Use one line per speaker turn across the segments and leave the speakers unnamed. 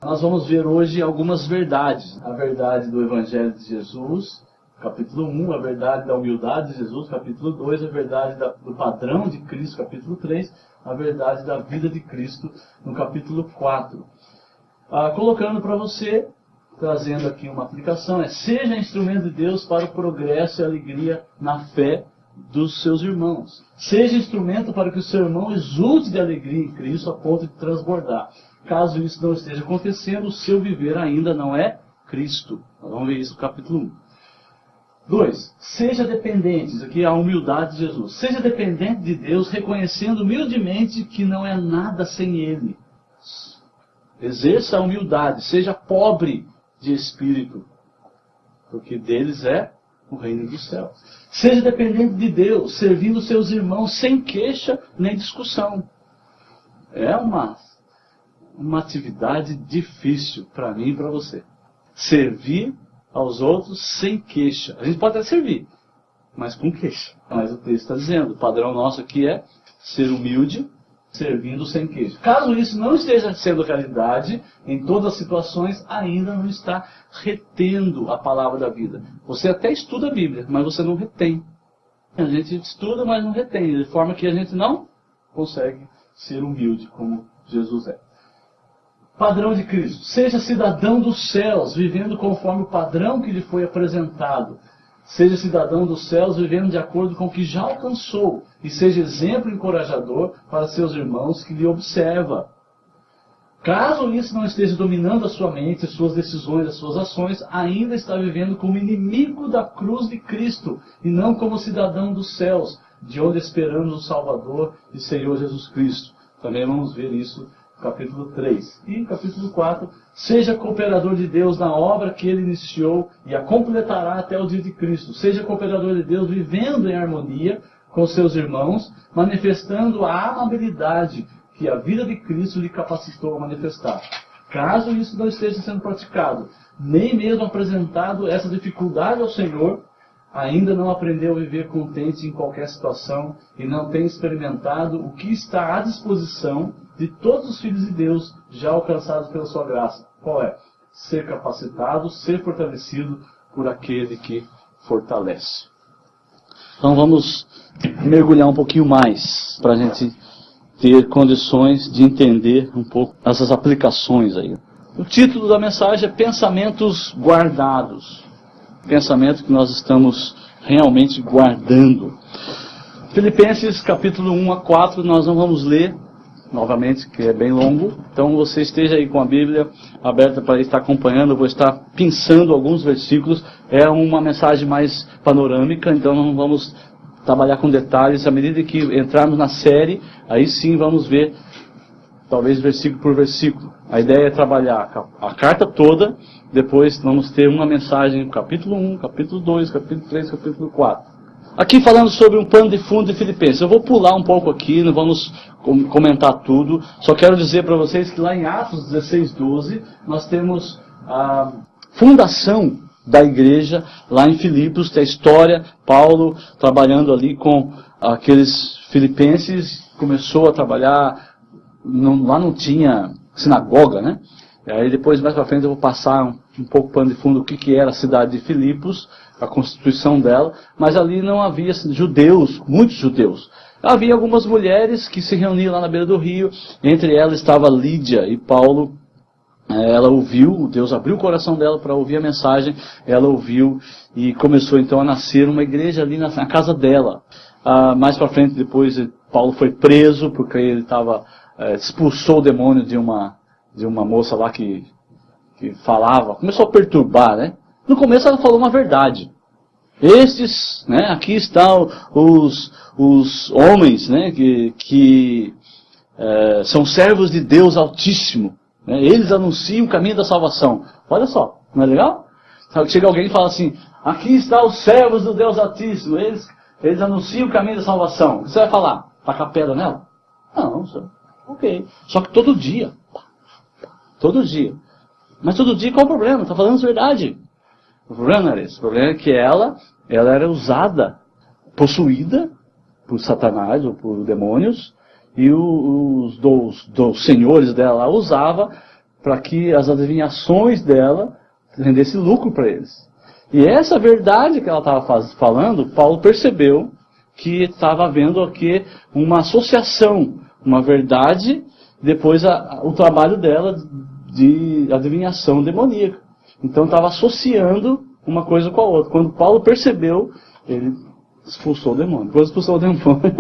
Nós vamos ver hoje algumas verdades. A verdade do Evangelho de Jesus, capítulo 1, a verdade da humildade de Jesus, capítulo 2, a verdade do padrão de Cristo, capítulo 3, a verdade da vida de Cristo, no capítulo 4. Colocando para você, trazendo aqui uma aplicação, seja instrumento de Deus para o progresso e alegria na fé dos seus irmãos. Seja instrumento para que o seu irmão exulte de alegria em Cristo a ponto de transbordar. Caso isso não esteja acontecendo, o seu viver ainda não é Cristo. Nós vamos ver isso no capítulo 1. 2. Seja dependente, isso aqui é a humildade de Jesus. Seja dependente de Deus, reconhecendo humildemente que não é nada sem Ele. Exerça a humildade, seja pobre de espírito, porque deles é o reino dos céus. Seja dependente de Deus, servindo seus irmãos sem queixa nem discussão. É uma atividade difícil para mim e para você. Servir aos outros sem queixa. A gente pode até servir, mas com queixa. Mas o texto está dizendo, o padrão nosso aqui é ser humilde, servindo sem queixa. Caso isso não esteja sendo realidade, em todas as situações, ainda não está retendo a palavra da vida. Você até estuda a Bíblia, mas você não retém. A gente estuda, mas não retém, de forma que a gente não consegue ser humilde como Jesus é. Padrão de Cristo. Seja cidadão dos céus, vivendo conforme o padrão que lhe foi apresentado. Seja cidadão dos céus, vivendo de acordo com o que já alcançou. E seja exemplo encorajador para seus irmãos que lhe observam. Caso isso não esteja dominando a sua mente, as suas decisões, as suas ações, ainda está vivendo como inimigo da cruz de Cristo, e não como cidadão dos céus, de onde esperamos o Salvador e Senhor Jesus Cristo. Também vamos ver isso no capítulo 3. E no capítulo 4, seja cooperador de Deus na obra que Ele iniciou e a completará até o dia de Cristo. Seja cooperador de Deus vivendo em harmonia com seus irmãos, manifestando a amabilidade que a vida de Cristo lhe capacitou a manifestar. Caso isso não esteja sendo praticado, nem mesmo apresentado essa dificuldade ao Senhor, ainda não aprendeu a viver contente em qualquer situação e não tem experimentado o que está à disposição de todos os filhos de Deus já alcançados pela sua graça. Qual é? Ser capacitado, ser fortalecido por aquele que fortalece. Então vamos mergulhar um pouquinho mais para a gente ter condições de entender um pouco essas aplicações aí. O título da mensagem é Pensamentos Guardados. Pensamento que nós estamos realmente guardando. Filipenses capítulo 1 a 4, nós não vamos ler novamente, que é bem longo. Então você esteja aí com a Bíblia aberta para estar acompanhando. Eu vou estar pensando alguns versículos. É uma mensagem mais panorâmica, então não vamos trabalhar com detalhes. À medida que entrarmos na série, aí sim vamos ver, talvez versículo por versículo. A ideia é trabalhar a carta toda, depois vamos ter uma mensagem no capítulo 1, capítulo 2, capítulo 3, capítulo 4. Aqui falando sobre um pano de fundo de Filipenses. Eu vou pular um pouco aqui, não vamos comentar tudo. Só quero dizer para vocês que lá em Atos 16:12, nós temos a fundação da igreja lá em Filipos, tem a história, Paulo trabalhando ali com aqueles filipenses, começou a trabalhar, lá não tinha sinagoga, né? E aí depois, mais para frente, eu vou passar um pouco pano de fundo o que era a cidade de Filipos, a constituição dela, mas ali não havia judeus, muitos judeus. Havia algumas mulheres que se reuniam lá na beira do rio, entre elas estava Lídia, e Paulo, ela ouviu, Deus abriu o coração dela para ouvir a mensagem, ela ouviu e começou então a nascer uma igreja ali na casa dela. Mais para frente, depois, Paulo foi preso, porque ele expulsou o demônio de uma moça lá que falava, começou a perturbar, né? No começo ela falou uma verdade. Estes, né, aqui estão os homens, né, que são servos de Deus Altíssimo. Né, eles anunciam o caminho da salvação. Olha só, não é legal? Chega alguém e fala assim, aqui estão os servos do Deus Altíssimo, eles anunciam o caminho da salvação. O que você vai falar? Tacar pedra nela? Não, ok. Só que todo dia. Todo dia. Mas todo dia qual o problema? Está falando a verdade. O problema não era esse. O problema é que ela era usada, possuída por Satanás ou por demônios, e os senhores dela usava para que as adivinhações dela rendessem lucro para eles. E essa verdade que ela estava falando, Paulo percebeu que estava havendo aqui uma associação, uma verdade, depois o trabalho dela de adivinhação demoníaca. Então estava associando uma coisa com a outra. Quando Paulo percebeu, ele expulsou o demônio. Quando expulsou o demônio,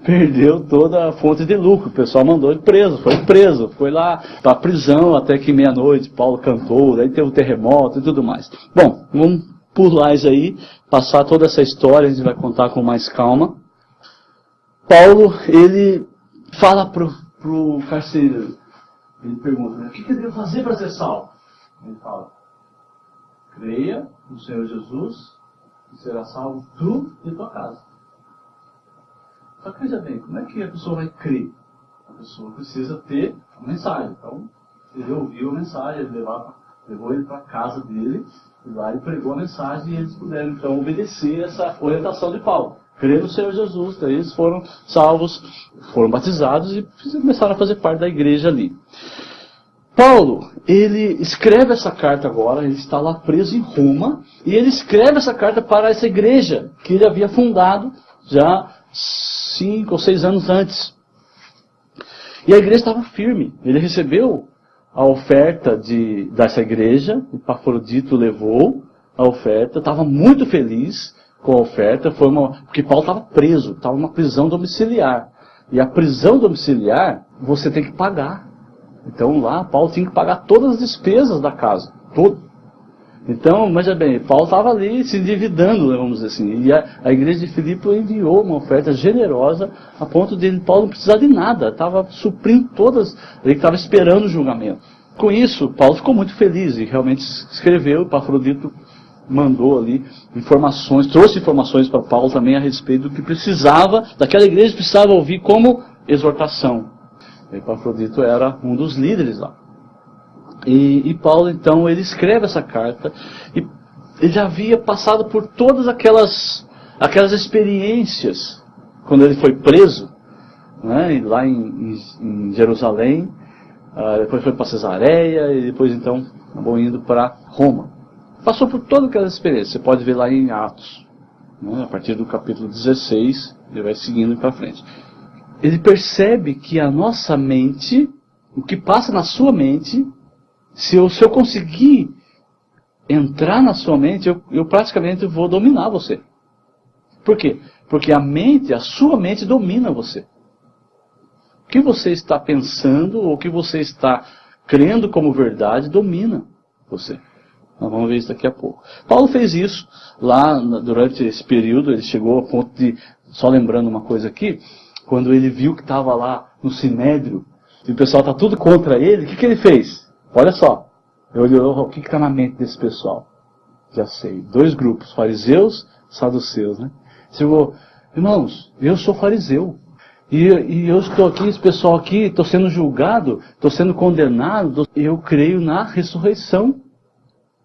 perdeu toda a fonte de lucro. O pessoal mandou ele preso, foi lá para a prisão até que meia-noite. Paulo cantou, daí teve um terremoto e tudo mais. Bom, vamos pular isso aí, passar toda essa história, a gente vai contar com mais calma. Paulo, ele fala pro carcereiro, ele pergunta, o que eu devo fazer para ser salvo? Ele fala, creia no Senhor Jesus e será salvo tu e tua casa. Só que veja bem, como é que a pessoa vai crer? A pessoa precisa ter a mensagem. Então, ele ouviu a mensagem, ele levou ele para a casa dele, e lá ele pregou a mensagem e eles puderam então obedecer essa orientação de Paulo. Crer no Senhor Jesus, daí eles foram salvos, foram batizados e começaram a fazer parte da igreja ali. Paulo, ele escreve essa carta agora, ele está lá preso em Roma, e ele escreve essa carta para essa igreja que ele havia fundado já 5 ou 6 anos antes. E a igreja estava firme, ele recebeu a oferta dessa igreja, Epafrodito levou a oferta, estava muito feliz com a oferta, porque Paulo estava preso, estava numa prisão domiciliar. E a prisão domiciliar, você tem que pagar. Então lá, Paulo tinha que pagar todas as despesas da casa, tudo. Então, veja bem, Paulo estava ali se endividando, vamos dizer assim. E a igreja de Filipe enviou uma oferta generosa a ponto de Paulo não precisar de nada. Estava suprindo todas, ele estava esperando o julgamento. Com isso, Paulo ficou muito feliz e realmente escreveu, Epafrodito mandou ali informações, trouxe informações para Paulo também a respeito do que daquela igreja precisava ouvir como exortação. Epafrodito era um dos líderes lá. E Paulo, então, ele escreve essa carta, e ele já havia passado por todas aquelas experiências, quando ele foi preso, né, lá em Jerusalém, depois foi para Cesareia, e depois, então, acabou indo para Roma. Passou por todas aquelas experiências, você pode ver lá em Atos, né, a partir do capítulo 16, ele vai seguindo para frente. Ele percebe que a nossa mente, o que passa na sua mente, se eu conseguir entrar na sua mente, eu praticamente vou dominar você. Por quê? Porque a sua mente domina você. O que você está pensando, ou o que você está crendo como verdade, domina você. Nós vamos ver isso daqui a pouco. Paulo fez isso lá durante esse período, ele chegou ao ponto de, só lembrando uma coisa aqui, quando ele viu que estava lá no Sinédrio, e o pessoal está tudo contra ele, o que ele fez? Olha só, ele olhou o que está na mente desse pessoal. Já sei, 2 grupos, fariseus, saduceus, né? Chegou, irmãos, eu sou fariseu. E eu estou aqui, esse pessoal aqui, estou sendo julgado, estou sendo condenado, eu creio na ressurreição.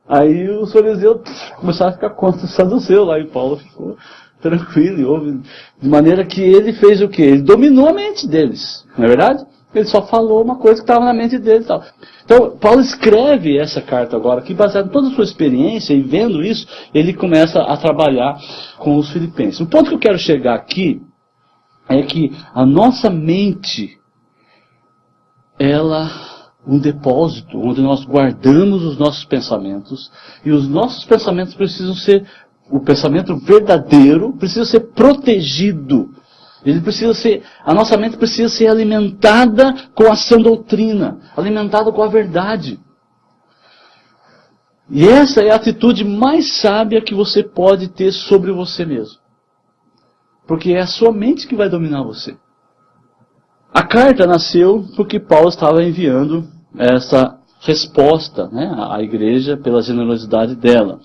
Aí os fariseus começaram a ficar contra os saduceus lá, e Paulo ficou tranquilo, e houve, de maneira que ele fez o quê? Ele dominou a mente deles, não é verdade? Ele só falou uma coisa que estava na mente dele e tal. Então, Paulo escreve essa carta agora, que baseado em toda a sua experiência, e vendo isso, ele começa a trabalhar com os filipenses. O ponto que eu quero chegar aqui é que a nossa mente, ela um depósito onde nós guardamos os nossos pensamentos, e os nossos pensamentos precisam ser, o pensamento verdadeiro precisa ser protegido. A nossa mente precisa ser alimentada com a sã doutrina, alimentada com a verdade. E essa é a atitude mais sábia que você pode ter sobre você mesmo. Porque é a sua mente que vai dominar você. A carta nasceu porque Paulo estava enviando essa resposta, né, à igreja pela generosidade dela.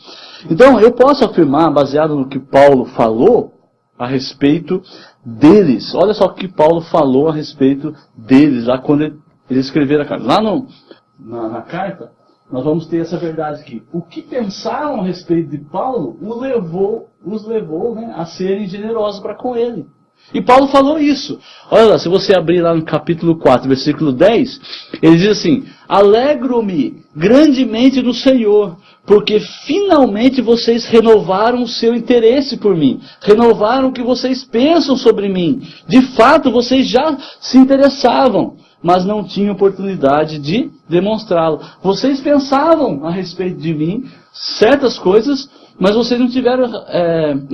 Então, eu posso afirmar, baseado no que Paulo falou a respeito deles. Olha só o que Paulo falou a respeito deles, lá quando ele escreveu a carta. Lá na carta, nós vamos ter essa verdade aqui. O que pensaram a respeito de Paulo os levou, né, a serem generosos para com ele. E Paulo falou isso. Olha lá, se você abrir lá no capítulo 4, versículo 10, ele diz assim: alegro-me grandemente no Senhor, porque finalmente vocês renovaram o seu interesse por mim, renovaram o que vocês pensam sobre mim. De fato, vocês já se interessavam, mas não tinham oportunidade de demonstrá-lo. Vocês pensavam a respeito de mim certas coisas, mas vocês não tiveram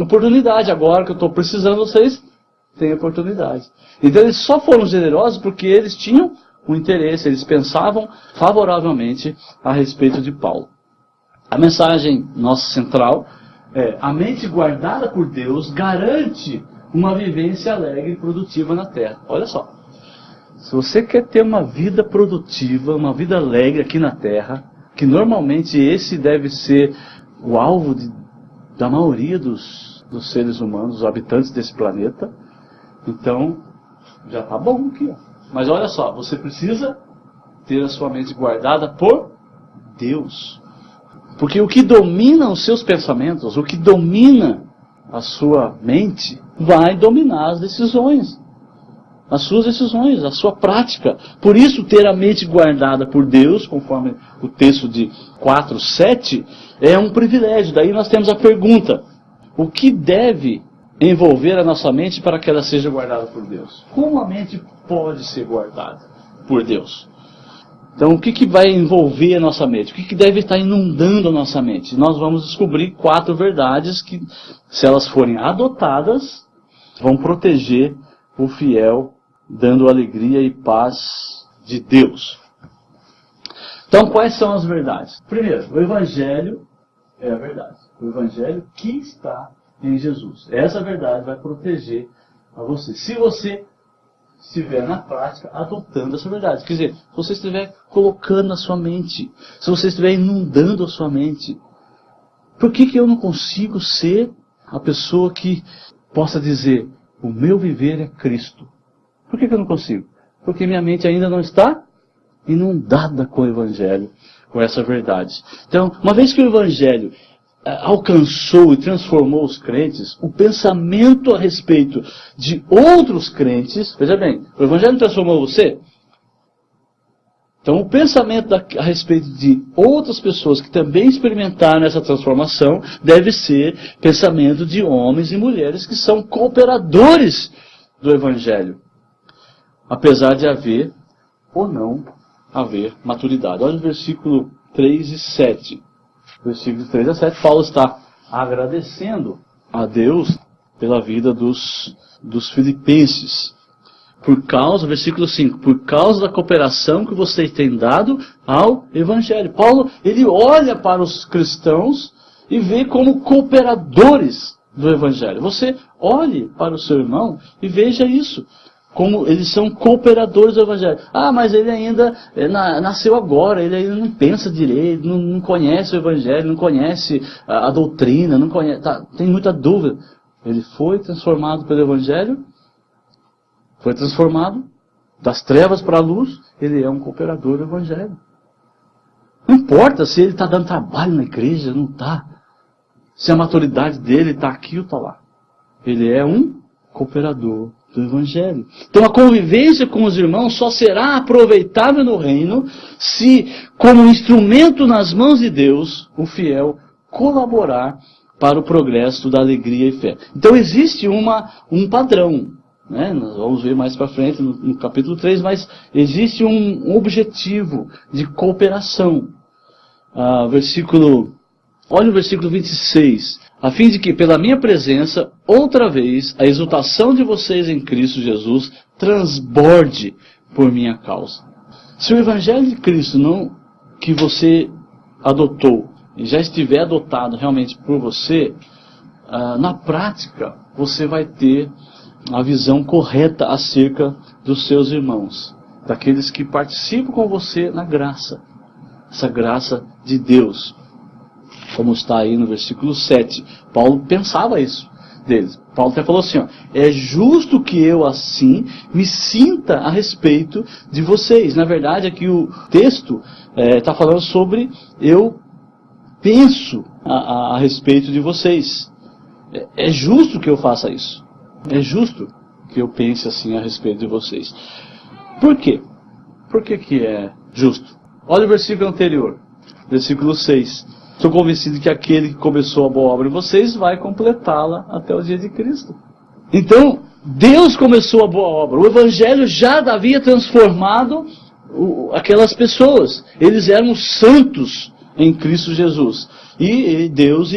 oportunidade. Agora que eu estou precisando, vocês têm oportunidade. Então eles só foram generosos porque eles tinham um interesse, eles pensavam favoravelmente a respeito de Paulo. A mensagem nossa central é: a mente guardada por Deus garante uma vivência alegre e produtiva na terra. Olha só. Se você quer ter uma vida produtiva, uma vida alegre aqui na terra, que normalmente esse deve ser o alvo da maioria dos seres humanos, dos habitantes desse planeta, então já está bom aqui. Ó. Mas olha só, você precisa ter a sua mente guardada por Deus. Porque o que domina os seus pensamentos, o que domina a sua mente, vai dominar as decisões. As suas decisões, a sua prática. Por isso, ter a mente guardada por Deus, conforme o texto de 4:7, é um privilégio. Daí nós temos a pergunta: o que deve envolver a nossa mente para que ela seja guardada por Deus? Como a mente pode ser guardada por Deus? Então, o que vai envolver a nossa mente? O que deve estar inundando a nossa mente? Nós vamos descobrir 4 verdades que, se elas forem adotadas, vão proteger o fiel, dando alegria e paz de Deus. Então, quais são as verdades? Primeiro, o Evangelho é a verdade. O Evangelho que está em Jesus. Essa verdade vai proteger a você. Se você estiver na prática adotando essa verdade. Quer dizer, se você estiver colocando na sua mente, se você estiver inundando a sua mente, por que eu não consigo ser a pessoa que possa dizer: o meu viver é Cristo? Por que eu não consigo? Porque minha mente ainda não está inundada com o Evangelho, com essa verdade. Então, uma vez que o Evangelho alcançou e transformou os crentes, o pensamento a respeito de outros crentes, veja bem, o Evangelho transformou você? Então, o pensamento a respeito de outras pessoas que também experimentaram essa transformação deve ser pensamento de homens e mulheres que são cooperadores do Evangelho, apesar de haver ou não haver maturidade. Olha o versículo 3 e 7. Versículos 3 a 7, Paulo está agradecendo a Deus pela vida dos filipenses. Por causa, versículo 5, por causa da cooperação que vocês têm dado ao Evangelho. Paulo, ele olha para os cristãos e vê como cooperadores do Evangelho. Você olhe para o seu irmão e veja isso. Como eles são cooperadores do Evangelho. Ah, mas ele ainda nasceu agora, ele ainda não pensa direito, não conhece o Evangelho, não conhece a doutrina, não conhece, tem muita dúvida. Ele foi transformado pelo Evangelho, foi transformado das trevas para a luz, ele é um cooperador do Evangelho. Não importa se ele está dando trabalho na igreja, não está. Se a maturidade dele está aqui ou está lá. Ele é um cooperador do Evangelho. Então a convivência com os irmãos só será aproveitável no reino se, como instrumento nas mãos de Deus, o fiel colaborar para o progresso da alegria e fé. Então existe um padrão, né? Nós vamos ver mais para frente no capítulo 3, mas existe um objetivo de cooperação. Olha o versículo 26. A fim de que, pela minha presença, outra vez, a exultação de vocês em Cristo Jesus transborde por minha causa. Se o Evangelho de Cristo que você adotou, e já estiver adotado realmente por você, na prática, você vai ter a visão correta acerca dos seus irmãos, daqueles que participam com você na graça, essa graça de Deus. Como está aí no versículo 7. Paulo pensava isso deles. Paulo até falou assim, ó, é justo que eu assim me sinta a respeito de vocês. Na verdade, aqui o texto está falando sobre eu penso a respeito de vocês. É justo que eu faça isso. É justo que eu pense assim a respeito de vocês. Por quê? Por que é justo? Olha o versículo anterior, versículo 6. Estou convencido que aquele que começou a boa obra em vocês vai completá-la até o dia de Cristo. Então, Deus começou a boa obra. O Evangelho já havia transformado aquelas pessoas. Eles eram santos em Cristo Jesus. E Deus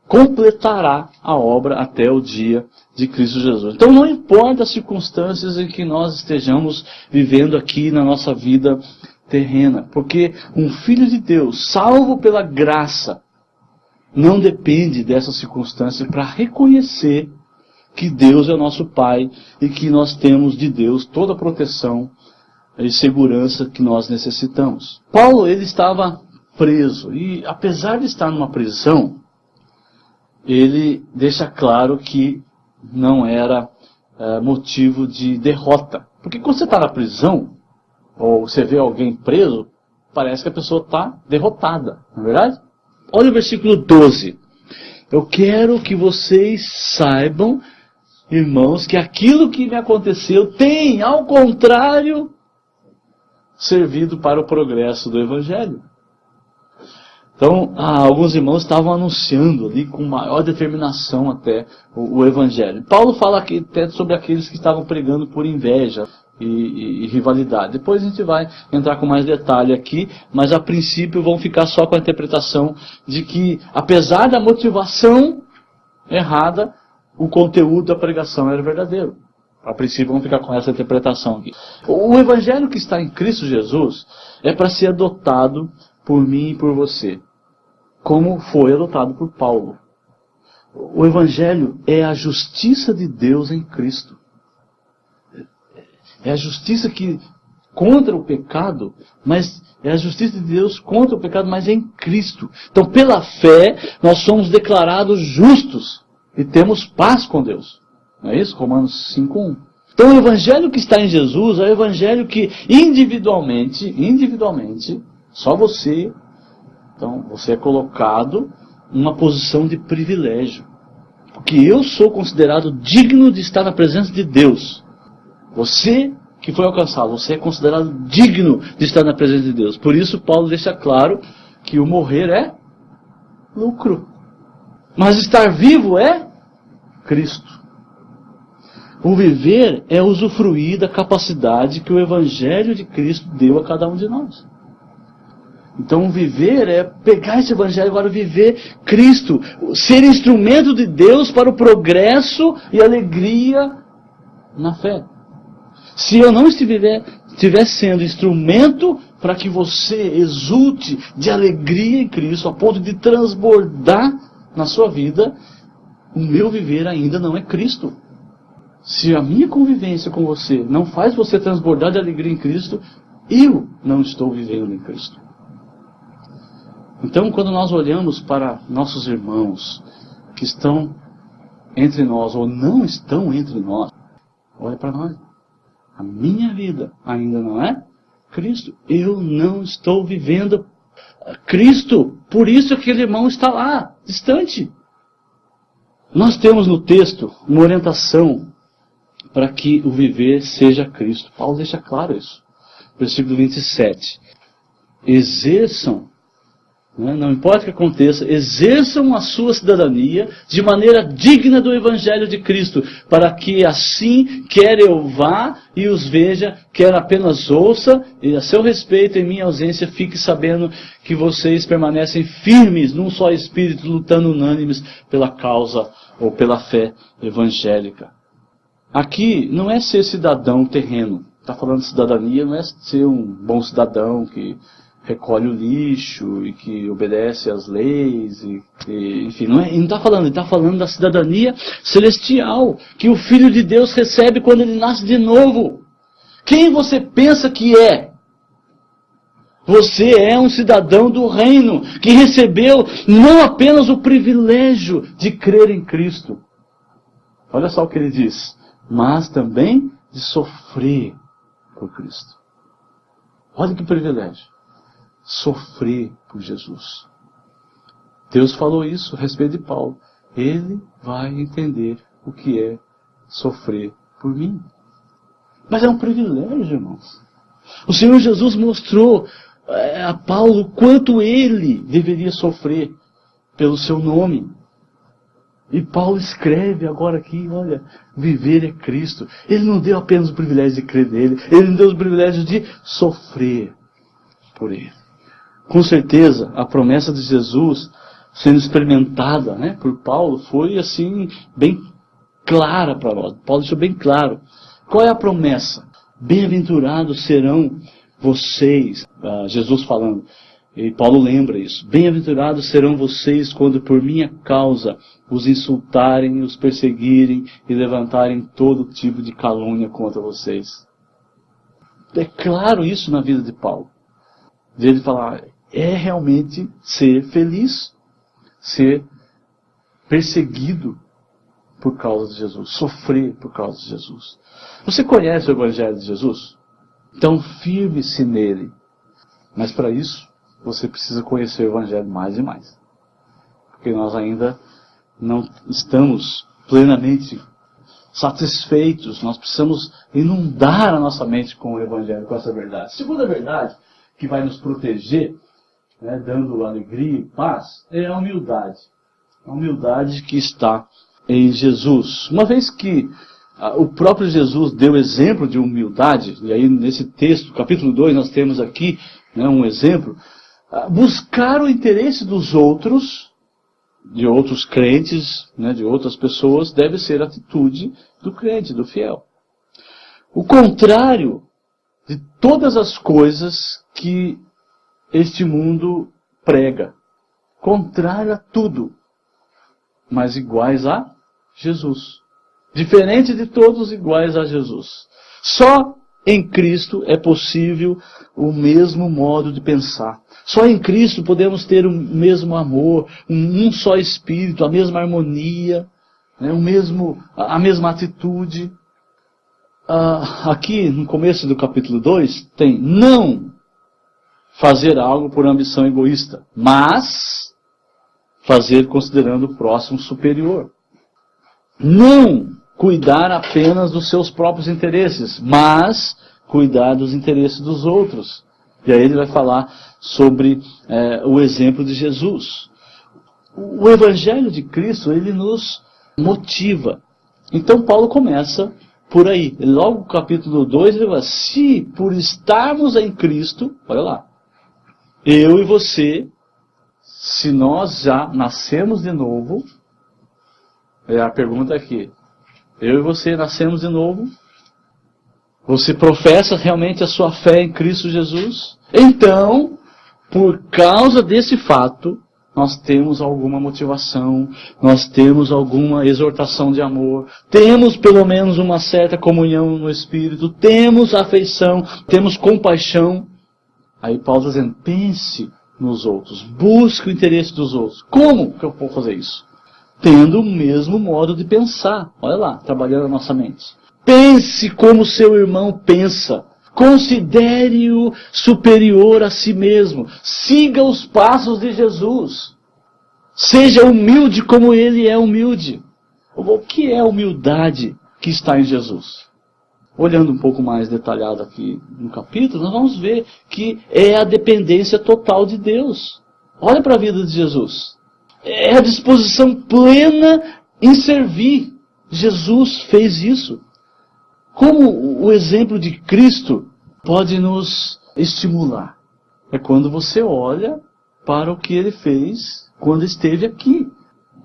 completará a obra até o dia de Cristo Jesus. Então não importa as circunstâncias em que nós estejamos vivendo aqui na nossa vida terrena, porque um filho de Deus, salvo pela graça, não depende dessas circunstâncias para reconhecer que Deus é o nosso Pai e que nós temos de Deus toda a proteção e segurança que nós necessitamos. Paulo, ele estava preso e, apesar de estar numa prisão, ele deixa claro que não era motivo de derrota. Porque quando você está na prisão, ou você vê alguém preso, parece que a pessoa está derrotada, não é verdade? Olha o versículo 12. Eu quero que vocês saibam, irmãos, que aquilo que me aconteceu tem, ao contrário, servido para o progresso do Evangelho. Então, alguns irmãos estavam anunciando ali com maior determinação até o Evangelho. Paulo fala aqui até sobre aqueles que estavam pregando por inveja e rivalidade. Depois a gente vai entrar com mais detalhe aqui, mas a princípio vão ficar só com a interpretação de que, apesar da motivação errada, o conteúdo da pregação era verdadeiro. A princípio vamos ficar com essa interpretação aqui. O Evangelho que está em Cristo Jesus é para ser adotado por mim e por você, como foi adotado por Paulo. O Evangelho é a justiça de Deus em Cristo. É a justiça que contra o pecado, mas é a justiça de Deus contra o pecado, mas em Cristo. Então, pela fé, nós somos declarados justos e temos paz com Deus. Não é isso? Romanos 5:1. Então, o Evangelho que está em Jesus é o Evangelho que individualmente, só você, então, você é colocado numa posição de privilégio. Porque eu sou considerado digno de estar na presença de Deus. Você que foi alcançado, você é considerado digno de estar na presença de Deus. Por isso, Paulo deixa claro que o morrer é lucro. Mas estar vivo é Cristo. O viver é usufruir da capacidade que o Evangelho de Cristo deu a cada um de nós. Então, viver é pegar esse Evangelho e agora viver Cristo. Ser instrumento de Deus para o progresso e alegria na fé. Se eu não estiver sendo instrumento para que você exulte de alegria em Cristo, a ponto de transbordar na sua vida, o meu viver ainda não é Cristo. Se a minha convivência com você não faz você transbordar de alegria em Cristo, eu não estou vivendo em Cristo. Então, quando nós olhamos para nossos irmãos que estão entre nós ou não estão entre nós, olha para nós. A minha vida ainda não é Cristo. Eu não estou vivendo Cristo. Por isso aquele irmão está lá, distante. Nós temos no texto uma orientação para que o viver seja Cristo. Paulo deixa claro isso. Versículo 27. Exerçam, não importa o que aconteça, exerçam a sua cidadania de maneira digna do Evangelho de Cristo, para que assim, quer eu vá e os veja, quer apenas ouça, e a seu respeito, em minha ausência, fique sabendo que vocês permanecem firmes num só espírito, lutando unânimes pela causa ou pela fé evangélica. Aqui não é ser cidadão terreno. Está falando de cidadania, não é ser um bom cidadão que recolhe o lixo e que obedece às leis, enfim, não está falando, ele está falando da cidadania celestial, que o Filho de Deus recebe quando ele nasce de novo. Quem você pensa que é? Você é um cidadão do reino, que recebeu não apenas o privilégio de crer em Cristo. Olha só o que ele diz, mas também de sofrer por Cristo. Olha que privilégio. Sofrer por Jesus. Deus falou isso a respeito de Paulo. Ele vai entender o que é sofrer por mim. Mas é um privilégio, irmãos. O Senhor Jesus mostrou a Paulo quanto ele deveria sofrer pelo seu nome. E Paulo escreve agora aqui, olha, viver é Cristo. Ele não deu apenas o privilégio de crer nele, ele não deu o privilégio de sofrer por ele. Com certeza, a promessa de Jesus sendo experimentada, né, por Paulo foi assim, bem clara para nós. Paulo deixou bem claro. Qual é a promessa? Bem-aventurados serão vocês, Jesus falando, e Paulo lembra isso. Bem-aventurados serão vocês quando por minha causa os insultarem, os perseguirem e levantarem todo tipo de calúnia contra vocês. É claro isso na vida de Paulo. De ele falar, é realmente ser feliz, ser perseguido por causa de Jesus, sofrer por causa de Jesus. Você conhece o Evangelho de Jesus? Então firme-se nele. Mas para isso, você precisa conhecer o Evangelho mais e mais. Porque nós ainda não estamos plenamente satisfeitos. Nós precisamos inundar a nossa mente com o Evangelho, com essa verdade. Segunda verdade que vai nos proteger, né, dando alegria e paz, é a humildade. A humildade que está em Jesus. Uma vez que o próprio Jesus deu exemplo de humildade, e aí nesse texto, capítulo 2, nós temos aqui, né, um exemplo. Buscar o interesse dos outros, de outros crentes, né, de outras pessoas, deve ser a atitude do crente, do fiel. O contrário de todas as coisas que este mundo prega. Contrário a tudo, mas iguais a Jesus. Diferente de todos, iguais a Jesus. Só em Cristo é possível o mesmo modo de pensar. Só em Cristo podemos ter o mesmo amor, um só espírito, a mesma harmonia, né, a mesma atitude. Aqui no começo do capítulo 2 tem não fazer algo por ambição egoísta, mas fazer considerando o próximo superior. Não cuidar apenas dos seus próprios interesses, mas cuidar dos interesses dos outros. E aí ele vai falar sobre o exemplo de Jesus. O Evangelho de Cristo, ele nos motiva. Então Paulo começa por aí. Logo no capítulo 2, ele fala, se por estarmos em Cristo, olha lá, eu e você, se nós já nascemos de novo, a pergunta aqui, eu e você nascemos de novo? Você professa realmente a sua fé em Cristo Jesus? Então, por causa desse fato, nós temos alguma motivação, nós temos alguma exortação de amor, temos pelo menos uma certa comunhão no Espírito, temos afeição, temos compaixão. Aí Paulo está dizendo, pense nos outros, busque o interesse dos outros. Como que eu vou fazer isso? Tendo o mesmo modo de pensar. Olha lá, trabalhando a nossa mente. Pense como seu irmão pensa. Considere-o superior a si mesmo. Siga os passos de Jesus. Seja humilde como ele é humilde. O que é a humildade que está em Jesus? Olhando um pouco mais detalhado aqui no capítulo, nós vamos ver que é a dependência total de Deus. Olha para a vida de Jesus. É a disposição plena em servir. Jesus fez isso. Como o exemplo de Cristo pode nos estimular? É quando você olha para o que ele fez quando esteve aqui.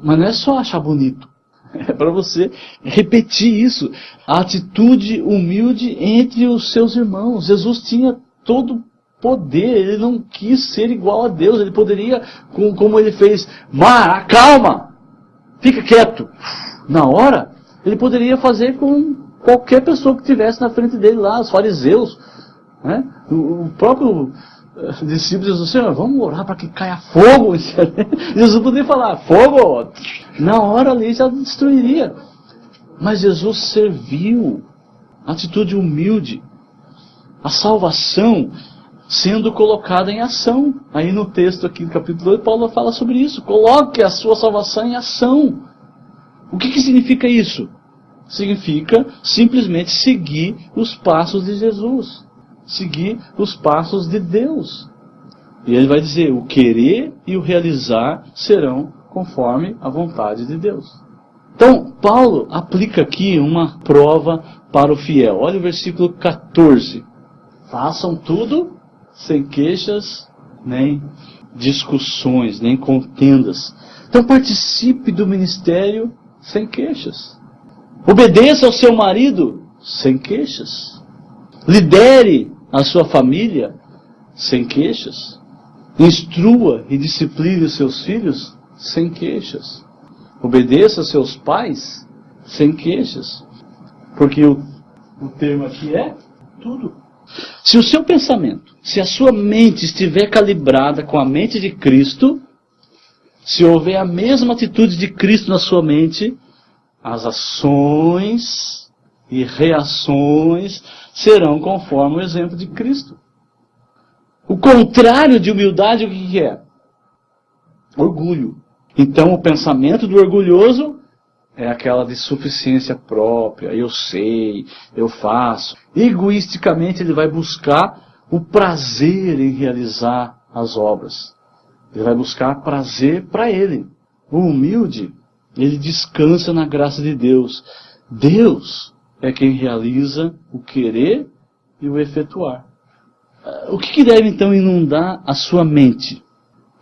Mas não é só achar bonito. É para você repetir isso. A atitude humilde entre os seus irmãos. Jesus tinha todo o poder. Ele não quis ser igual a Deus. Ele poderia, como ele fez, acalma, fica quieto. Na hora, ele poderia fazer com qualquer pessoa que estivesse na frente dele lá, os fariseus. Né? O próprio discípulo diz, Senhor, vamos orar para que caia fogo. Jesus poderia falar, fogo, na hora ali já destruiria. Mas Jesus serviu, atitude humilde, a salvação sendo colocada em ação. Aí no texto aqui do capítulo 2, Paulo fala sobre isso. Coloque a sua salvação em ação. O que significa isso? significa simplesmente seguir os passos de Jesus, seguir os passos de Deus. E ele vai dizer, o querer e o realizar serão conforme a vontade de Deus. Então, Paulo aplica aqui uma prova para o fiel. Olha o versículo 14. Façam tudo sem queixas, nem discussões, nem contendas. Então participe do ministério sem queixas. Obedeça ao seu marido sem queixas. Lidere a sua família sem queixas. Instrua e discipline os seus filhos sem queixas. Obedeça a seus pais sem queixas. Porque o termo aqui é tudo. Se o seu pensamento, se a sua mente estiver calibrada com a mente de Cristo, se houver a mesma atitude de Cristo na sua mente, as ações e reações serão conforme o exemplo de Cristo. O contrário de humildade, o que é? Orgulho. Então o pensamento do orgulhoso é aquela de suficiência própria, eu sei, eu faço. Egoisticamente ele vai buscar o prazer em realizar as obras. Ele vai buscar prazer para ele. O humilde, ele descansa na graça de Deus. Deus é quem realiza o querer e o efetuar. O que deve então inundar a sua mente?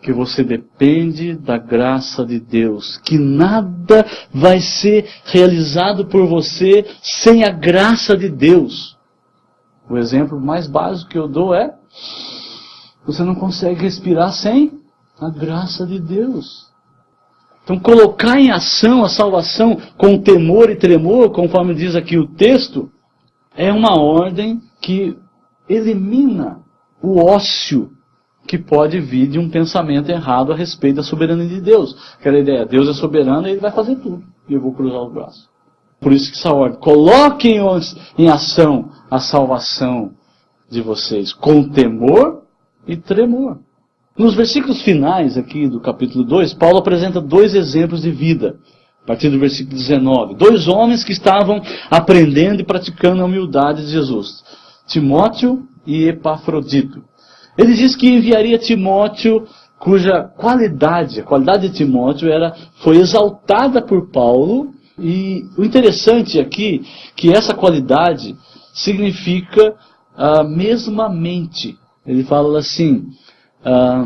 Que você depende da graça de Deus, que nada vai ser realizado por você sem a graça de Deus. O exemplo mais básico que eu dou é, você não consegue respirar sem a graça de Deus. Então colocar em ação a salvação com temor e tremor, conforme diz aqui o texto, é uma ordem que elimina o ócio que pode vir de um pensamento errado a respeito da soberania de Deus. Aquela ideia, Deus é soberano e Ele vai fazer tudo. E eu vou cruzar os braços. Por isso que essa ordem, coloquem em ação a salvação de vocês, com temor e tremor. Nos versículos finais aqui do capítulo 2, Paulo apresenta dois exemplos de vida. A partir do versículo 19. Dois homens que estavam aprendendo e praticando a humildade de Jesus. Timóteo e Epafrodito. Ele diz que enviaria Timóteo, cuja qualidade, a qualidade de Timóteo foi exaltada por Paulo. E o interessante aqui, que essa qualidade significa a mesma mente. Ele fala assim,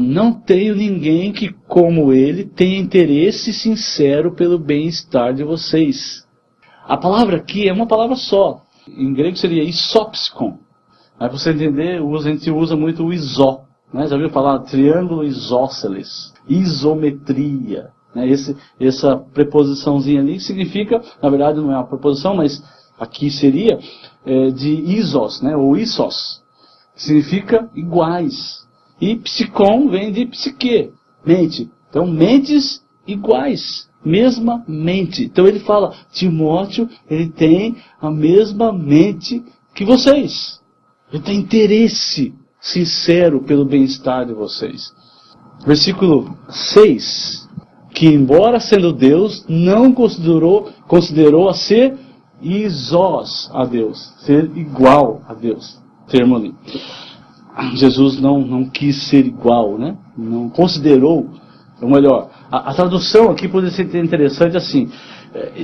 não tenho ninguém que, como ele, tenha interesse sincero pelo bem-estar de vocês. A palavra aqui é uma palavra só. Em grego seria isopsikon. Aí para você entender, a gente usa muito o isó. Né? Já ouviu falar triângulo isósceles, isometria. Né? Essa preposiçãozinha ali significa, na verdade não é uma preposição, mas aqui seria de isos, né? Ou isos, que significa iguais. E psikon vem de psique, mente. Então mentes iguais, mesma mente. Então ele fala, Timóteo, ele tem a mesma mente que vocês. Ele tem interesse sincero pelo bem-estar de vocês. Versículo 6. Que embora sendo Deus, não considerou a ser isós a Deus. Ser igual a Deus. Termo ali. Jesus não quis ser igual, né? Não considerou. Ou melhor, a tradução aqui pode ser interessante assim.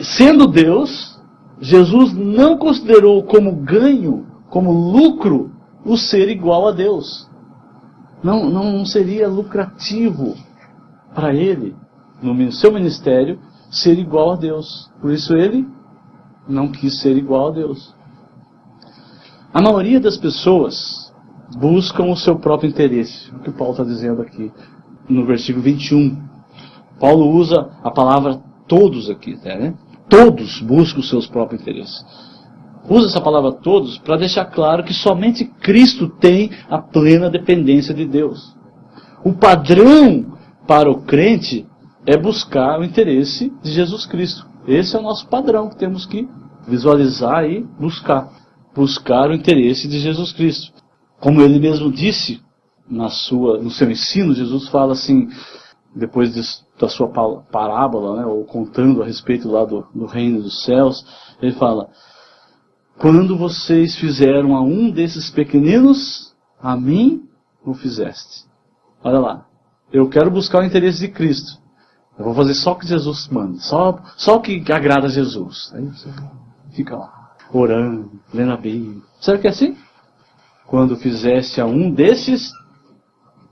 Sendo Deus, Jesus não considerou como ganho, como lucro, o ser igual a Deus. Não seria lucrativo para ele, no seu ministério, ser igual a Deus. Por isso ele não quis ser igual a Deus. A maioria das pessoas buscam o seu próprio interesse. O que Paulo está dizendo aqui no versículo 21. Paulo usa a palavra todos aqui, né? Todos buscam os seus próprios interesses. Usa essa palavra todos para deixar claro que somente Cristo tem a plena dependência de Deus. O padrão para o crente é buscar o interesse de Jesus Cristo. Esse é o nosso padrão que temos que visualizar e buscar. Buscar o interesse de Jesus Cristo. Como ele mesmo disse no seu ensino, Jesus fala assim, depois da sua parábola, né, ou contando a respeito lá do reino dos céus, ele fala: quando vocês fizeram a um desses pequeninos, a mim o fizeste. Olha lá, eu quero buscar o interesse de Cristo. Eu vou fazer só o que Jesus manda, só o que agrada a Jesus. Aí você fica lá, orando, lendo a Bíblia. Será que é assim? Quando fizeste a um desses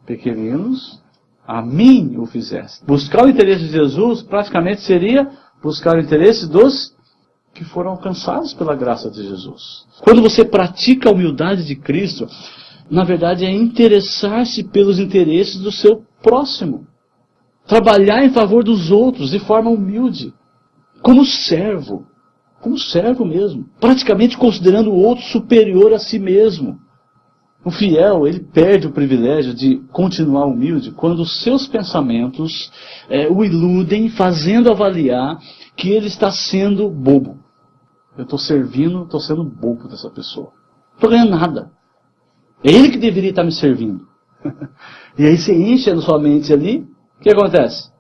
pequeninos, a mim o fizeste. Buscar o interesse de Jesus praticamente seria buscar o interesse dos que foram alcançados pela graça de Jesus. Quando você pratica a humildade de Cristo, na verdade é interessar-se pelos interesses do seu próximo. Trabalhar em favor dos outros de forma humilde. Como servo mesmo. Praticamente considerando o outro superior a si mesmo. O fiel, ele perde o privilégio de continuar humilde quando os seus pensamentos o iludem, fazendo avaliar que ele está sendo bobo. Eu estou servindo, estou sendo bobo dessa pessoa. Não estou ganhando nada. É ele que deveria estar me servindo. E aí você enche na sua mente ali, o que acontece?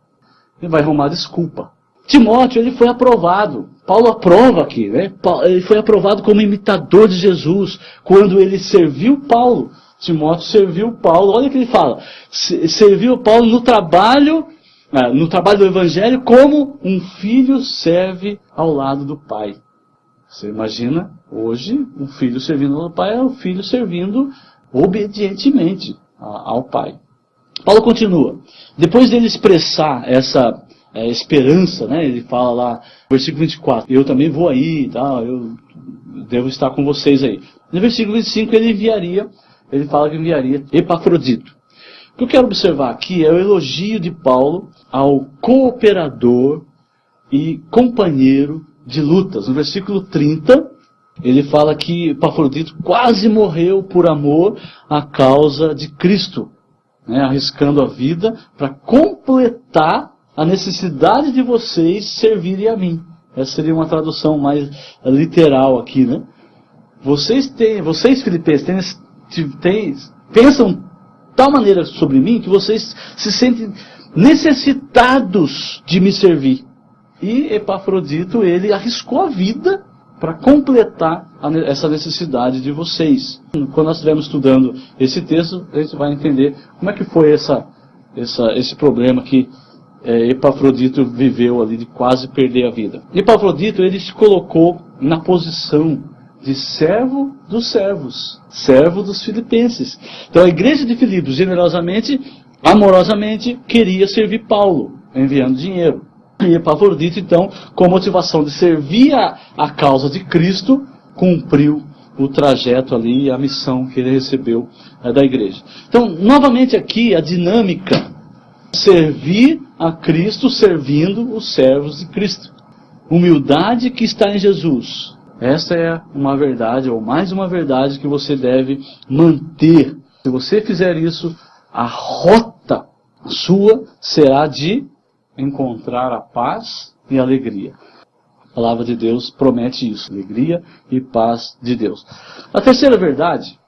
Ele vai arrumar desculpa. Timóteo, ele foi aprovado. Paulo aprova aqui, né? Ele foi aprovado como imitador de Jesus. Quando ele serviu Paulo, Timóteo serviu Paulo. Olha o que ele fala. Serviu Paulo no trabalho do Evangelho como um filho serve ao lado do pai. Você imagina, hoje, um filho servindo ao pai é um filho servindo obedientemente ao pai. Paulo continua. Depois dele expressar essa esperança, né? Ele fala lá, versículo 24, eu também vou aí, tá? Eu devo estar com vocês aí. No versículo 25 ele fala que enviaria Epafrodito. O que eu quero observar aqui é o elogio de Paulo ao cooperador e companheiro de lutas. No versículo 30, ele fala que Epafrodito quase morreu por amor à causa de Cristo, né? Arriscando a vida para completar a necessidade de vocês servirem a mim. Essa seria uma tradução mais literal aqui, né? Vocês filipenses, pensam de tal maneira sobre mim que vocês se sentem necessitados de me servir. E Epafrodito, ele arriscou a vida para completar essa necessidade de vocês. Quando nós estivermos estudando esse texto, a gente vai entender como é que foi esse problema que Epafrodito viveu ali de quase perder a vida. Epafrodito, ele se colocou na posição de servo dos servos, servo dos filipenses. Então a igreja de Filipos, generosamente, amorosamente, queria servir Paulo, enviando dinheiro. E Epafrodito, então, com a motivação de servir a causa de Cristo, cumpriu o trajeto ali, a missão que ele recebeu da igreja. Então, novamente aqui, a dinâmica, servir a Cristo servindo os servos de Cristo. Humildade que está em Jesus. Essa é uma verdade, ou mais uma verdade que você deve manter. Se você fizer isso, a rota sua será de encontrar a paz e a alegria. A palavra de Deus promete isso, alegria e paz de Deus. A terceira verdade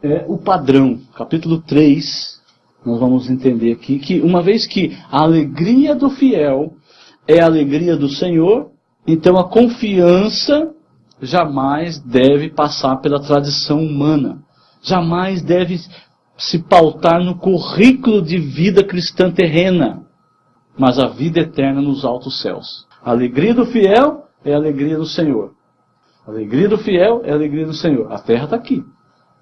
é o padrão. Capítulo 3, nós vamos entender aqui que uma vez que a alegria do fiel é a alegria do Senhor, então a confiança jamais deve passar pela tradição humana. Jamais deve se pautar no currículo de vida cristã terrena, mas a vida eterna nos altos céus. A alegria do fiel é a alegria do Senhor. A alegria do fiel é a alegria do Senhor. A terra está aqui.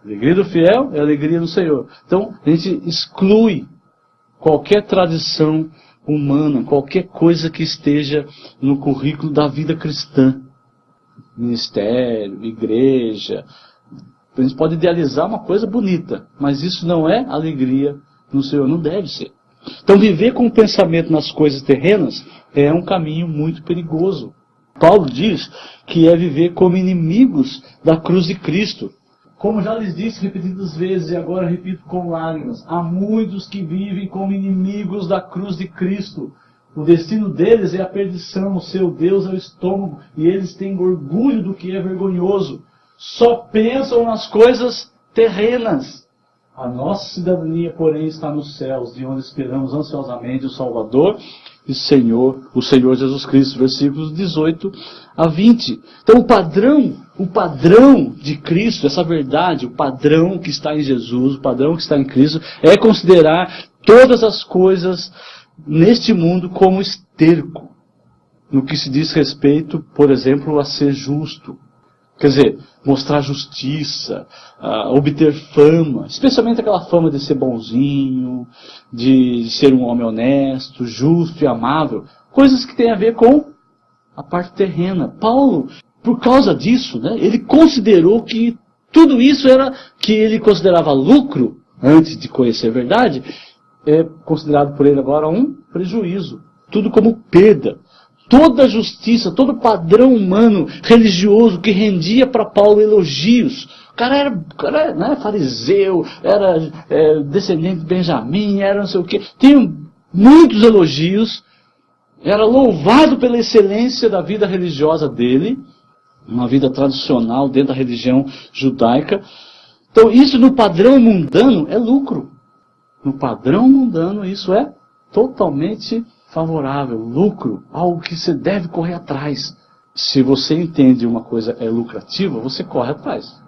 A alegria do fiel é a alegria do Senhor. Então, a gente exclui qualquer tradição humana, qualquer coisa que esteja no currículo da vida cristã. Ministério, igreja. A gente pode idealizar uma coisa bonita, mas isso não é alegria no Senhor, não deve ser. Então, viver com o pensamento nas coisas terrenas é um caminho muito perigoso. Paulo diz que é viver como inimigos da cruz de Cristo. Como já lhes disse repetidas vezes, e agora repito com lágrimas, há muitos que vivem como inimigos da cruz de Cristo. O destino deles é a perdição, o seu Deus é o estômago, e eles têm orgulho do que é vergonhoso. Só pensam nas coisas terrenas. A nossa cidadania, porém, está nos céus, de onde esperamos ansiosamente o Salvador e Senhor, o Senhor Jesus Cristo, versículos 18 a 20. Então o padrão de Cristo, essa verdade, o padrão que está em Jesus, o padrão que está em Cristo, é considerar todas as coisas neste mundo como esterco, no que se diz respeito, por exemplo, a ser justo. Quer dizer, mostrar justiça, obter fama, especialmente aquela fama de ser bonzinho, de ser um homem honesto, justo e amável, coisas que têm a ver com a parte terrena. Paulo, por causa disso, né, ele considerou que tudo isso era que ele considerava lucro, antes de conhecer a verdade, é considerado por ele agora um prejuízo, tudo como perda. Toda a justiça, todo o padrão humano, religioso, que rendia para Paulo elogios. O cara era né, fariseu, era descendente de Benjamim, era não sei o quê. Tinha muitos elogios. Era louvado pela excelência da vida religiosa dele. Uma vida tradicional dentro da religião judaica. Então isso no padrão mundano é lucro. No padrão mundano isso é totalmente favorável, lucro, algo que você deve correr atrás. Se você entende uma coisa é lucrativa, você corre atrás.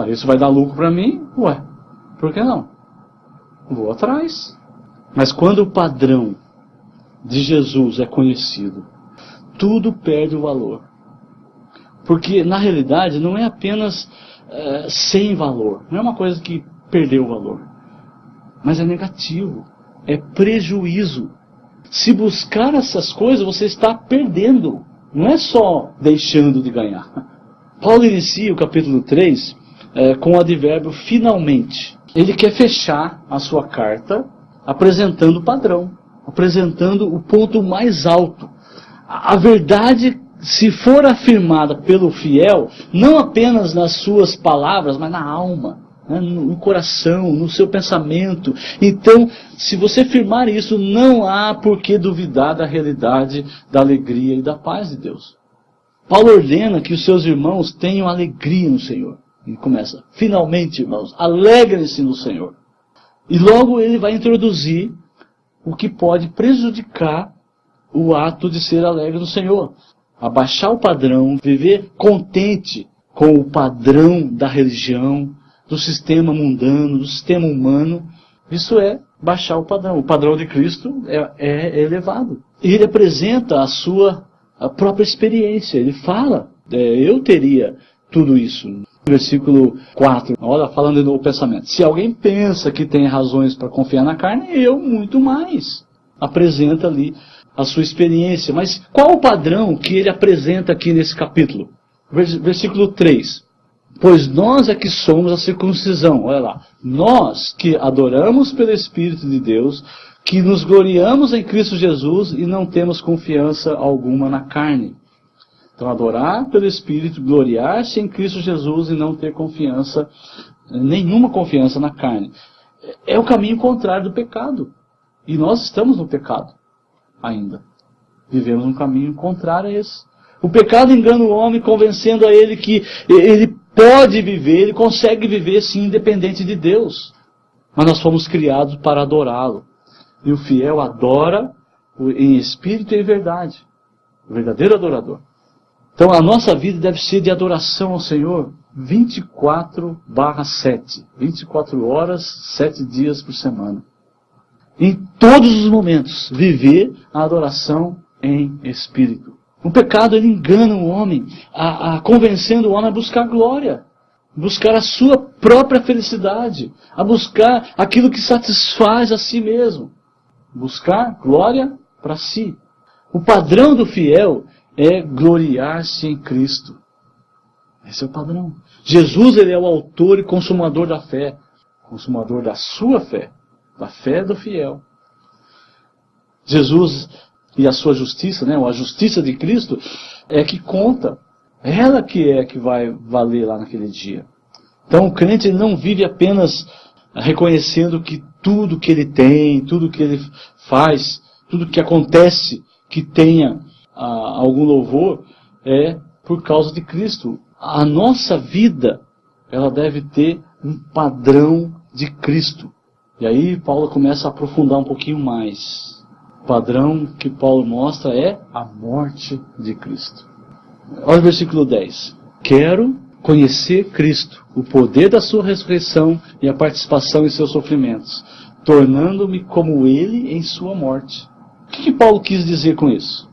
Isso vai dar lucro para mim? Ué, por que não? Vou atrás. Mas quando o padrão de Jesus é conhecido, tudo perde o valor. Porque, na realidade, não é apenas sem valor. Não é uma coisa que perdeu o valor. Mas é negativo. É prejuízo. Se buscar essas coisas, você está perdendo. Não é só deixando de ganhar. Paulo inicia o capítulo 3 com o advérbio finalmente. Ele quer fechar a sua carta apresentando o padrão, apresentando o ponto mais alto. A verdade, se for afirmada pelo fiel, não apenas nas suas palavras, mas na alma, no coração, no seu pensamento. Então, se você firmar isso, não há por que duvidar da realidade, da alegria e da paz de Deus. Paulo ordena que os seus irmãos tenham alegria no Senhor. Ele começa, finalmente, irmãos, alegrem-se no Senhor. E logo ele vai introduzir o que pode prejudicar o ato de ser alegre no Senhor. Abaixar o padrão, viver contente com o padrão da religião, do sistema mundano, do sistema humano, isso é baixar o padrão. O padrão de Cristo é elevado. E ele apresenta a própria experiência. Ele fala, eu teria tudo isso. Versículo 4, olha, falando de novo o pensamento. Se alguém pensa que tem razões para confiar na carne, eu muito mais. Apresenta ali a sua experiência. Mas qual o padrão que ele apresenta aqui nesse capítulo? Versículo 3. Pois nós é que somos a circuncisão. Olha lá. Nós que adoramos pelo Espírito de Deus, que nos gloriamos em Cristo Jesus e não temos confiança alguma na carne. Então, adorar pelo Espírito, gloriar-se em Cristo Jesus e não ter confiança, nenhuma confiança na carne. É o caminho contrário do pecado. E nós estamos no pecado ainda. Vivemos um caminho contrário a esse. O pecado engana o homem, convencendo a ele que ele pode viver, ele consegue viver sim, independente de Deus. Mas nós fomos criados para adorá-lo. E o fiel adora em espírito e em verdade. O verdadeiro adorador. Então a nossa vida deve ser de adoração ao Senhor 24/7. 24 horas, 7 dias por semana. Em todos os momentos, viver a adoração em espírito. O pecado ele engana o homem, convencendo o homem a buscar glória, buscar a sua própria felicidade, a buscar aquilo que satisfaz a si mesmo. Buscar glória para si. O padrão do fiel é gloriar-se em Cristo. Esse é o padrão. Jesus ele é o autor e consumador da fé, consumador da sua fé, da fé do fiel. Jesus e a sua justiça, ou a justiça de Cristo, é que conta. Ela que vai valer lá naquele dia. Então o crente ele não vive apenas reconhecendo que tudo que ele tem, tudo que ele faz, tudo que acontece que tenha algum louvor, é por causa de Cristo. A nossa vida, ela deve ter um padrão de Cristo. E aí Paulo começa a aprofundar um pouquinho mais. O padrão que Paulo mostra é a morte de Cristo. Olha o versículo 10. Quero conhecer Cristo, o poder da sua ressurreição e a participação em seus sofrimentos, tornando-me como ele em sua morte. O que Paulo quis dizer com isso?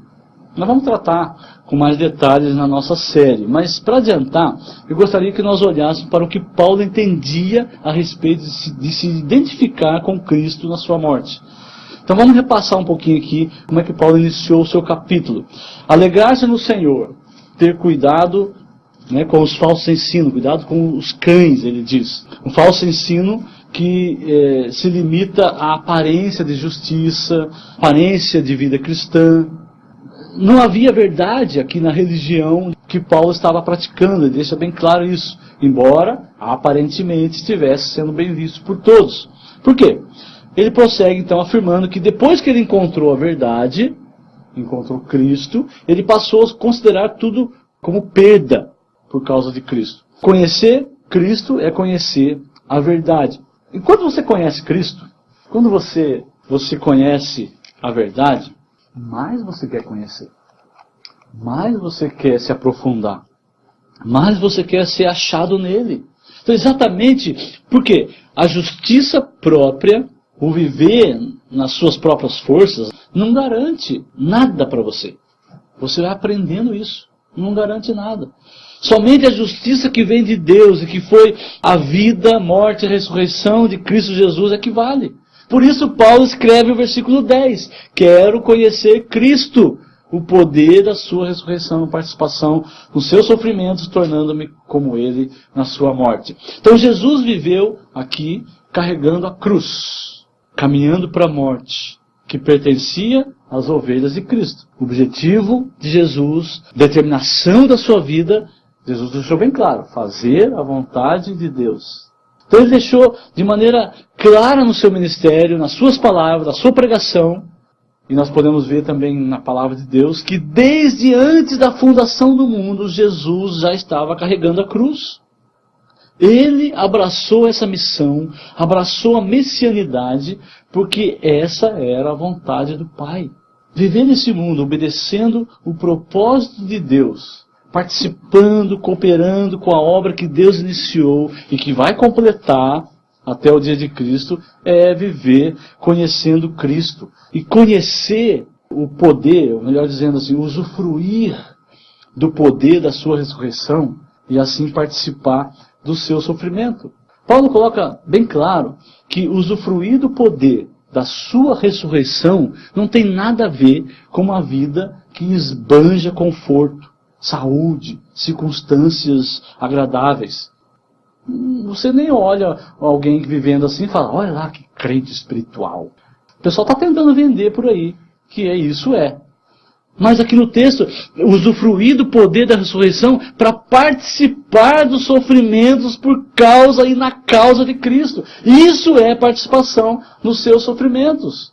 Nós vamos tratar com mais detalhes na nossa série, mas para adiantar, eu gostaria que nós olhássemos para o que Paulo entendia a respeito de se identificar com Cristo na sua morte. Então vamos repassar um pouquinho aqui como é que Paulo iniciou o seu capítulo. Alegrar-se no Senhor, ter cuidado com os falsos ensinos, cuidado com os cães, ele diz. Um falso ensino que se limita à aparência de justiça, aparência de vida cristã. Não havia verdade aqui na religião que Paulo estava praticando, ele deixa bem claro isso, embora aparentemente estivesse sendo bem visto por todos. Por quê? Ele prossegue então afirmando que depois que ele encontrou a verdade, encontrou Cristo, ele passou a considerar tudo como perda por causa de Cristo. Conhecer Cristo é conhecer a verdade. E quando você conhece Cristo, quando você conhece a verdade, mais você quer conhecer, mais você quer se aprofundar, mais você quer ser achado nele. Então, exatamente porque a justiça própria, o viver nas suas próprias forças, não garante nada para você. Você vai aprendendo isso, não garante nada. Somente a justiça que vem de Deus e que foi a vida, morte e ressurreição de Cristo Jesus é que vale. Por isso Paulo escreve o versículo 10. Quero conhecer Cristo, o poder da sua ressurreição, participação nos seus sofrimentos, tornando-me como ele na sua morte. Então Jesus viveu aqui carregando a cruz, caminhando para a morte, que pertencia às ovelhas de Cristo. O objetivo de Jesus, determinação da sua vida, Jesus deixou bem claro, fazer a vontade de Deus. Então ele deixou de maneira clara no seu ministério, nas suas palavras, na sua pregação, e nós podemos ver também na palavra de Deus, que desde antes da fundação do mundo, Jesus já estava carregando a cruz. Ele abraçou essa missão, abraçou a messianidade, porque essa era a vontade do Pai. Viver nesse mundo, obedecendo o propósito de Deus, participando, cooperando com a obra que Deus iniciou e que vai completar até o dia de Cristo, é viver conhecendo Cristo. E conhecer o poder, ou melhor dizendo assim, usufruir do poder da sua ressurreição e assim participar do seu sofrimento. Paulo coloca bem claro que usufruir do poder da sua ressurreição não tem nada a ver com uma vida que esbanja conforto, saúde, circunstâncias agradáveis. Você nem olha alguém vivendo assim e fala, olha lá que crente espiritual. O pessoal está tentando vender por aí, que isso é. Mas aqui no texto, usufruir do poder da ressurreição para participar dos sofrimentos por causa e na causa de Cristo. Isso é participação nos seus sofrimentos.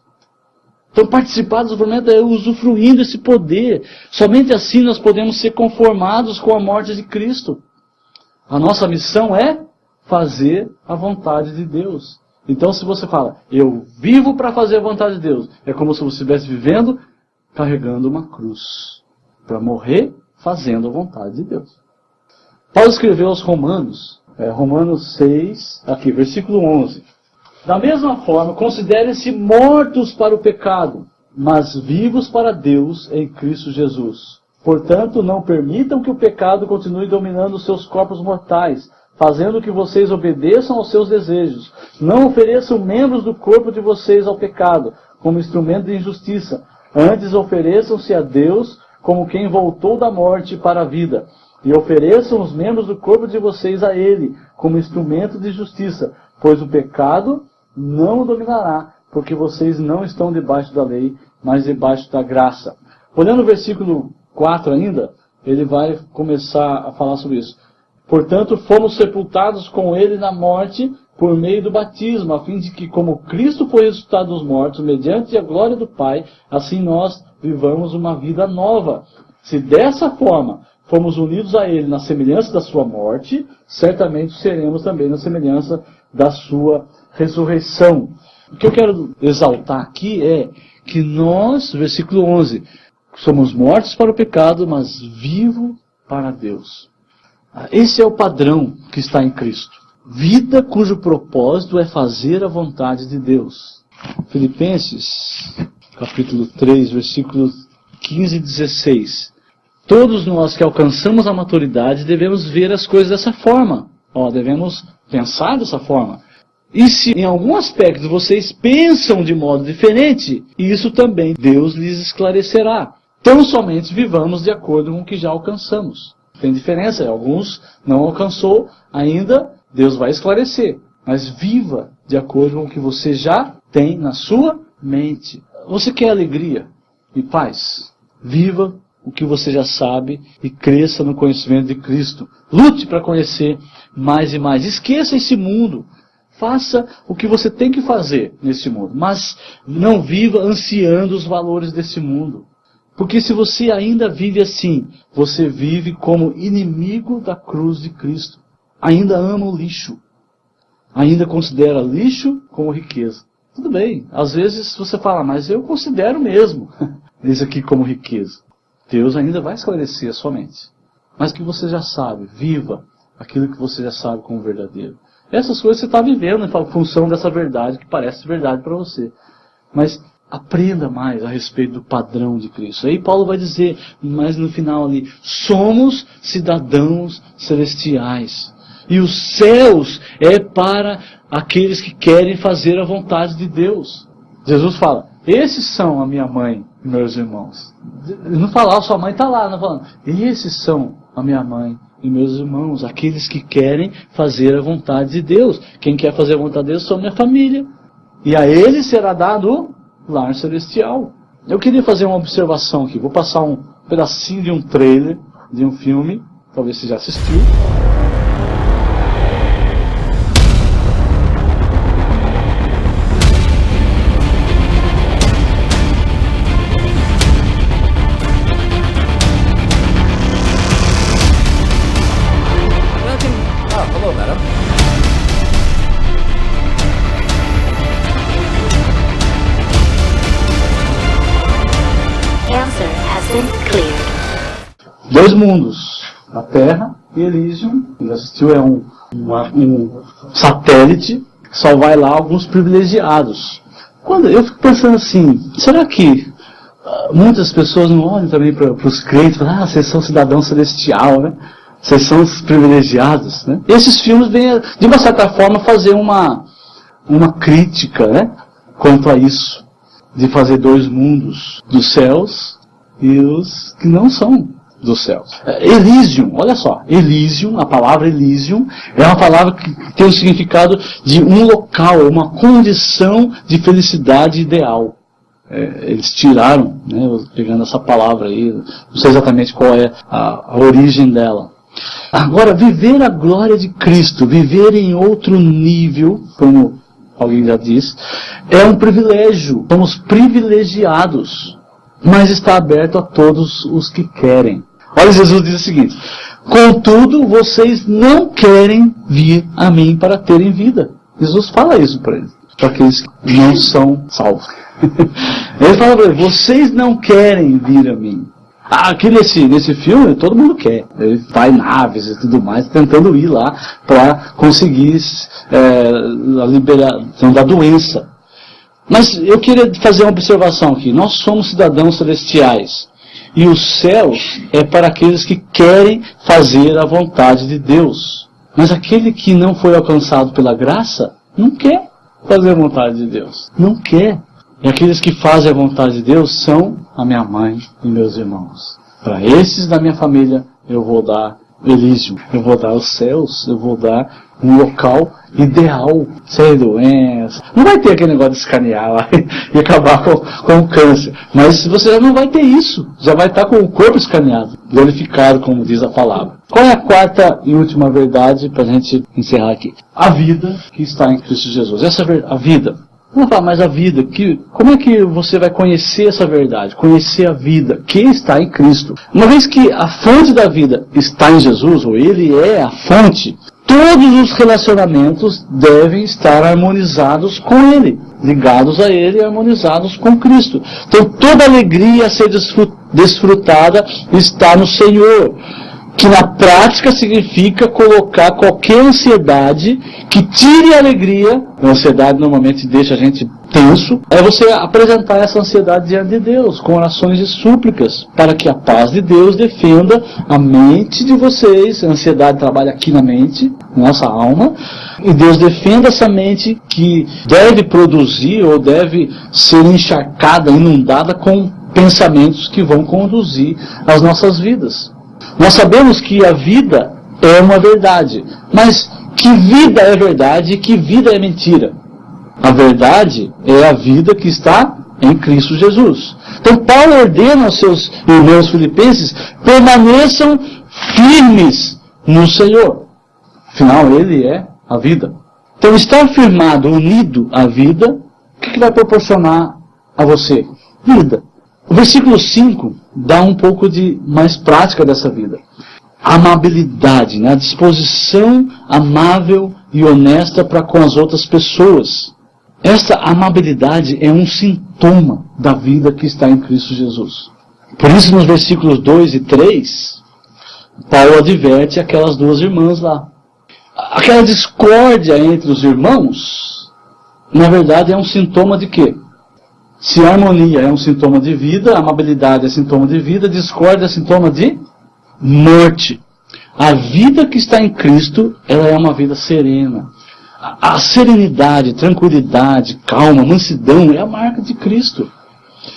Então participar do sofrimento é usufruindo esse poder. Somente assim nós podemos ser conformados com a morte de Cristo. A nossa missão é fazer a vontade de Deus. Então se você fala, eu vivo para fazer a vontade de Deus, é como se você estivesse vivendo carregando uma cruz, para morrer fazendo a vontade de Deus. Paulo escreveu aos Romanos, Romanos 6, aqui, versículo 11. Da mesma forma, considerem-se mortos para o pecado, mas vivos para Deus em Cristo Jesus. Portanto, não permitam que o pecado continue dominando os seus corpos mortais, fazendo que vocês obedeçam aos seus desejos. Não ofereçam membros do corpo de vocês ao pecado, como instrumento de injustiça. Antes ofereçam-se a Deus como quem voltou da morte para a vida. E ofereçam os membros do corpo de vocês a Ele, como instrumento de justiça. Pois o pecado não o dominará, porque vocês não estão debaixo da lei, mas debaixo da graça. Olhando o versículo 4 ainda, ele vai começar a falar sobre isso. Portanto, fomos sepultados com Ele na morte por meio do batismo, a fim de que, como Cristo foi ressuscitado dos mortos, mediante a glória do Pai, assim nós vivamos uma vida nova. Se dessa forma fomos unidos a Ele na semelhança da sua morte, certamente seremos também na semelhança da sua ressurreição. O que eu quero exaltar aqui é que nós, versículo 11, somos mortos para o pecado, mas vivos para Deus. Esse é o padrão que está em Cristo. Vida cujo propósito é fazer a vontade de Deus. Filipenses, capítulo 3, versículos 15 e 16. Todos nós que alcançamos a maturidade devemos ver as coisas dessa forma. Devemos pensar dessa forma. E se em algum aspecto vocês pensam de modo diferente, isso também Deus lhes esclarecerá. Tão somente vivamos de acordo com o que já alcançamos. Tem diferença, alguns não alcançou ainda, Deus vai esclarecer. Mas viva de acordo com o que você já tem na sua mente. Você quer alegria e paz? Viva o que você já sabe e cresça no conhecimento de Cristo. Lute para conhecer mais e mais. Esqueça esse mundo. Faça o que você tem que fazer nesse mundo. Mas não viva ansiando os valores desse mundo. Porque se você ainda vive assim, você vive como inimigo da cruz de Cristo. Ainda ama o lixo. Ainda considera lixo como riqueza. Tudo bem, às vezes você fala, mas eu considero mesmo isso aqui como riqueza. Deus ainda vai esclarecer a sua mente. Mas que você já sabe, viva aquilo que você já sabe como verdadeiro. Essas coisas você está vivendo em função dessa verdade que parece verdade para você. Mas aprenda mais a respeito do padrão de Cristo. Aí Paulo vai dizer, mas no final ali, somos cidadãos celestiais. E os céus é para aqueles que querem fazer a vontade de Deus. Jesus fala, esses são a minha mãe e meus irmãos. Ele não fala, sua mãe está lá, não falando. Esses são a minha mãe e meus irmãos, aqueles que querem fazer a vontade de Deus. Quem quer fazer a vontade de Deus são minha família. E a eles será dado o lar celestial. Eu queria fazer uma observação aqui. Vou passar um pedacinho de um trailer, de um filme. Talvez você já assistiu. Dois mundos, a Terra e Elysium. Quem assistiu é um satélite que só vai lá alguns privilegiados. Quando eu fico pensando assim, será que muitas pessoas não olham também para os crentes e falam, vocês são cidadão celestial, né? Vocês são os privilegiados, né? Esses filmes vêm, de uma certa forma, fazer uma crítica, né? Quanto a isso, de fazer dois mundos, dos céus e os que não são dos céus. Elysium, olha só, Elysium, a palavra Elysium, é uma palavra que tem o significado de um local, uma condição de felicidade ideal. Eles tiraram, né, pegando essa palavra aí, não sei exatamente qual é a origem dela. Agora, viver a glória de Cristo, viver em outro nível, como alguém já disse, é um privilégio, somos privilegiados, mas está aberto a todos os que querem. Olha, Jesus diz o seguinte, contudo, vocês não querem vir a mim para terem vida. Jesus fala isso para eles, para aqueles que não são salvos. Ele fala para eles, vocês não querem vir a mim. Aqui nesse filme, todo mundo quer. Ele vai em naves e tudo mais, tentando ir lá para conseguir a liberação da doença. Mas eu queria fazer uma observação aqui. Nós somos cidadãos celestiais. E os céus é para aqueles que querem fazer a vontade de Deus. Mas aquele que não foi alcançado pela graça, não quer fazer a vontade de Deus. Não quer. E aqueles que fazem a vontade de Deus são a minha mãe e meus irmãos. Para esses da minha família, eu vou dar Elysium, eu vou dar os céus, eu vou dar um local ideal, sem doença. Não vai ter aquele negócio de escanear lá e acabar com o câncer. Mas você já não vai ter isso. Já vai estar com o corpo escaneado, glorificado, como diz a palavra. Qual é a quarta e última verdade para a gente encerrar aqui? A vida que está em Cristo Jesus. Essa a vida. Vamos falar, mas a vida, como é que você vai conhecer essa verdade? Conhecer a vida que está em Cristo. Uma vez que a fonte da vida está em Jesus, ou Ele é a fonte, todos os relacionamentos devem estar harmonizados com Ele, ligados a Ele e harmonizados com Cristo. Então toda alegria a ser desfrutada está no Senhor, que na prática significa colocar qualquer ansiedade que tire a alegria. A ansiedade normalmente deixa a gente tenso. É você apresentar essa ansiedade diante de Deus, com orações e súplicas, para que a paz de Deus defenda a mente de vocês. A ansiedade trabalha aqui na mente, nossa alma, e Deus defenda essa mente que deve produzir ou deve ser encharcada, inundada com pensamentos que vão conduzir as nossas vidas. Nós sabemos que a vida é uma verdade, mas que vida é verdade e que vida é mentira? A verdade é a vida que está em Cristo Jesus. Então Paulo ordena aos seus irmãos filipenses: permaneçam firmes no Senhor. Afinal, Ele é a vida. Então estar firmado, unido à vida, o que vai proporcionar a você? Vida. O versículo 5 dá um pouco de mais prática dessa vida. Amabilidade, né? A disposição amável e honesta para com as outras pessoas. Essa amabilidade é um sintoma da vida que está em Cristo Jesus. Por isso, nos versículos 2 e 3, Paulo adverte aquelas duas irmãs lá. Aquela discórdia entre os irmãos, na verdade, é um sintoma de quê? Se a harmonia é um sintoma de vida, a amabilidade é sintoma de vida, a discórdia é sintoma de morte. A vida que está em Cristo, ela é uma vida serena. A serenidade, tranquilidade, calma, mansidão é a marca de Cristo.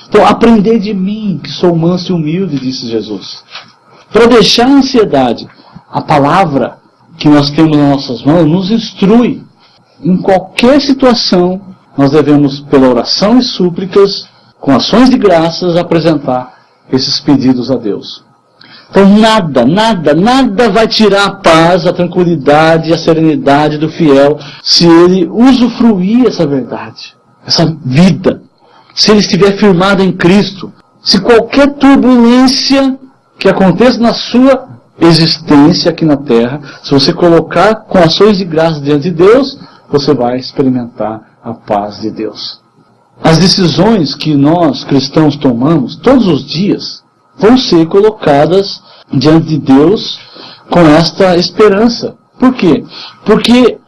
Então, aprendei de mim, que sou manso e humilde, disse Jesus. Para deixar a ansiedade, a palavra que nós temos nas nossas mãos nos instrui. Em qualquer situação, nós devemos, pela oração e súplicas, com ações de graças, apresentar esses pedidos a Deus. Então nada vai tirar a paz, a tranquilidade e a serenidade do fiel se ele usufruir essa verdade, essa vida. Se ele estiver firmado em Cristo. Se qualquer turbulência que aconteça na sua existência aqui na terra, se você colocar com ações de graça diante de Deus, você vai experimentar a paz de Deus. As decisões que nós cristãos tomamos todos os dias vão ser colocadas diante de Deus com esta esperança. Por quê? Porque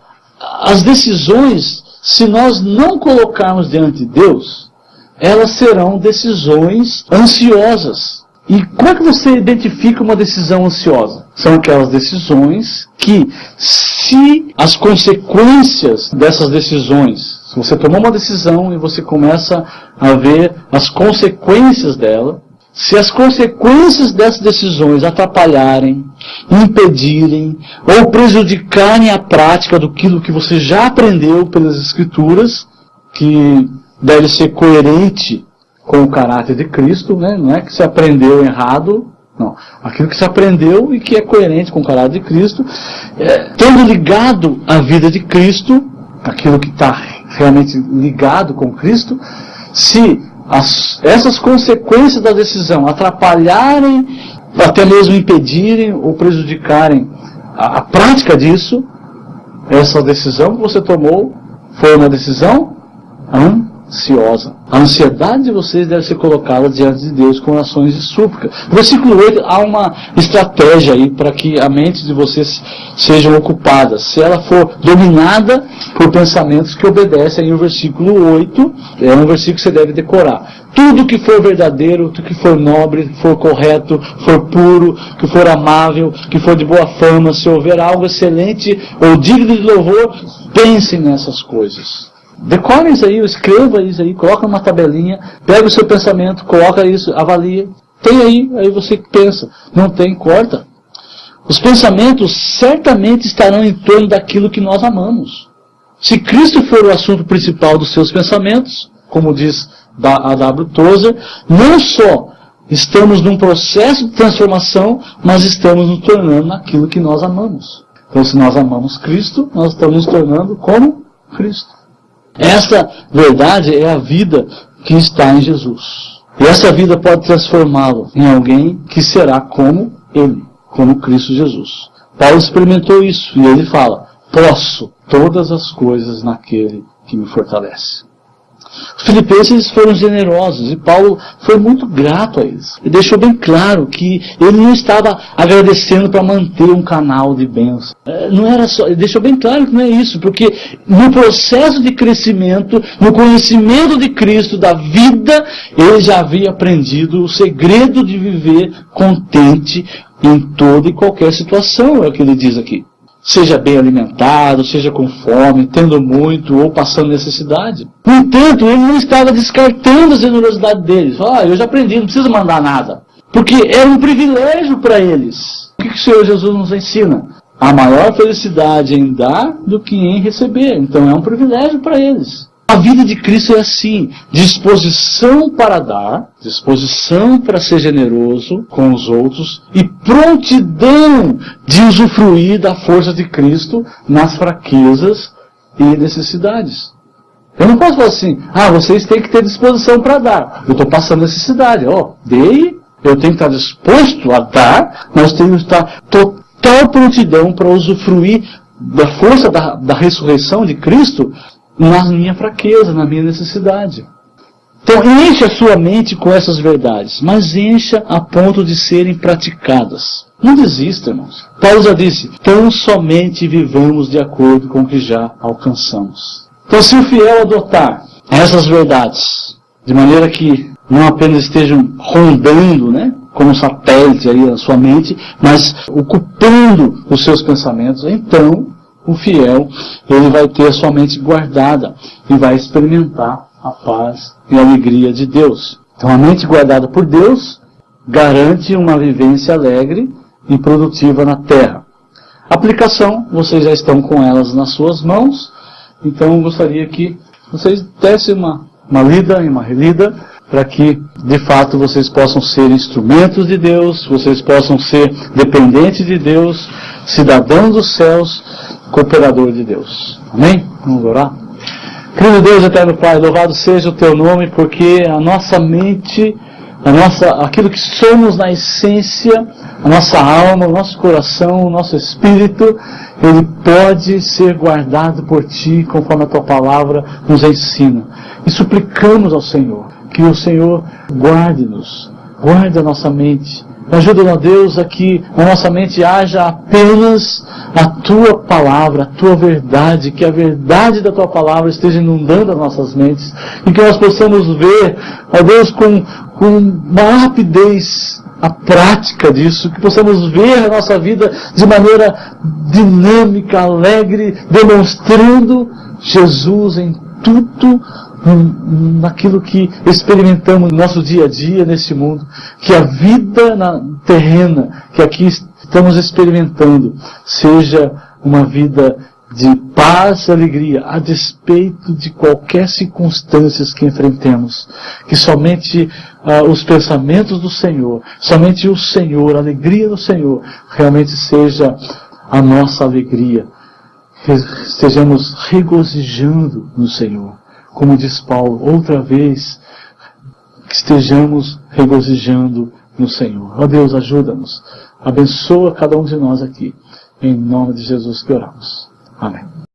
as decisões, se nós não colocarmos diante de Deus, elas serão decisões ansiosas. E como é que você identifica uma decisão ansiosa? São aquelas decisões que, se as consequências dessas decisões, se você tomou uma decisão e você começa a ver as consequências dela, se as consequências dessas decisões atrapalharem, impedirem ou prejudicarem a prática daquilo que você já aprendeu pelas Escrituras, que deve ser coerente com o caráter de Cristo, né? Não é que você aprendeu errado, não. Aquilo que você aprendeu e que é coerente com o caráter de Cristo, tendo ligado à vida de Cristo, aquilo que está realmente ligado com Cristo, se essas consequências da decisão atrapalharem, até mesmo impedirem ou prejudicarem a prática disso, essa decisão que você tomou foi uma decisão ansiosa. A ansiedade de vocês deve ser colocada diante de Deus com orações e súplicas. No versículo 8 há uma estratégia aí para que a mente de vocês sejam ocupadas. Se ela for dominada por pensamentos que obedecem aí o versículo 8, é um versículo que você deve decorar. Tudo que for verdadeiro, tudo que for nobre, que for correto, for puro, que for amável, que for de boa fama, se houver algo excelente ou digno de louvor, pensem nessas coisas. Decore isso aí, escreva isso aí, coloca numa tabelinha, pega o seu pensamento, coloca isso, avalia. Tem aí você pensa. Não tem, corta. Os pensamentos certamente estarão em torno daquilo que nós amamos. Se Cristo for o assunto principal dos seus pensamentos, como diz a W. Tozer, não só estamos num processo de transformação, mas estamos nos tornando naquilo que nós amamos. Então, se nós amamos Cristo, nós estamos nos tornando como Cristo. Essa verdade é a vida que está em Jesus. E essa vida pode transformá-lo em alguém que será como Ele, como Cristo Jesus. Paulo experimentou isso, e ele fala: posso todas as coisas naquele que me fortalece. Os filipenses foram generosos, e Paulo foi muito grato a eles. Ele deixou bem claro que ele não estava agradecendo para manter um canal de bênção. Não era só, ele deixou bem claro que não é isso, porque no processo de crescimento, no conhecimento de Cristo, da vida, ele já havia aprendido o segredo de viver contente em toda e qualquer situação, é o que ele diz aqui. Seja bem alimentado, seja com fome, tendo muito ou passando necessidade. No entanto, ele não estava descartando a generosidade deles. Eu já aprendi, não preciso mandar nada. Porque era um privilégio para eles. O que o Senhor Jesus nos ensina? A maior felicidade em dar do que em receber. Então é um privilégio para eles. A vida de Cristo é assim: disposição para dar, disposição para ser generoso com os outros e prontidão de usufruir da força de Cristo nas fraquezas e necessidades. Eu não posso falar assim: vocês têm que ter disposição para dar. Eu estou passando necessidade. Dei, eu tenho que estar disposto a dar, nós temos que estar total prontidão para usufruir da força da ressurreição de Cristo na minha fraqueza, na minha necessidade. Então, encha a sua mente com essas verdades, mas encha a ponto de serem praticadas. Não desista, irmãos. Paulo já disse: tão somente vivamos de acordo com o que já alcançamos. Então, se o fiel adotar essas verdades, de maneira que não apenas estejam rondando, como um satélite aí na sua mente, mas ocupando os seus pensamentos, então o fiel, ele vai ter a sua mente guardada e vai experimentar a paz e a alegria de Deus. Então a mente guardada por Deus garante uma vivência alegre e produtiva na terra. Aplicação, vocês já estão com elas nas suas mãos, então eu gostaria que vocês dessem uma lida e uma relida, para que, de fato, vocês possam ser instrumentos de Deus, vocês possam ser dependentes de Deus, cidadãos dos céus, cooperador de Deus. Amém? Vamos orar? Querido Deus, eterno Pai, louvado seja o Teu nome, porque a nossa mente, aquilo que somos na essência, a nossa alma, o nosso coração, o nosso espírito, ele pode ser guardado por Ti, conforme a Tua palavra nos ensina. E suplicamos ao Senhor que o Senhor guarde-nos, guarde a nossa mente. Ajuda-nos, ó Deus, a que na nossa mente haja apenas a Tua palavra, a Tua verdade, que a verdade da Tua palavra esteja inundando as nossas mentes, e que nós possamos ver, ó Deus, com uma rapidez a prática disso, que possamos ver a nossa vida de maneira dinâmica, alegre, demonstrando Jesus em tudo, naquilo que experimentamos no nosso dia a dia nesse mundo, que a vida terrena que aqui estamos experimentando seja uma vida de paz e alegria, a despeito de qualquer circunstância que enfrentemos. Que somente os pensamentos do Senhor, somente o Senhor, a alegria do Senhor, realmente seja a nossa alegria. Que estejamos regozijando no Senhor. Como diz Paulo, outra vez, que estejamos regozijando no Senhor. Ó Deus, ajuda-nos. Abençoa cada um de nós aqui. Em nome de Jesus que oramos. Amém.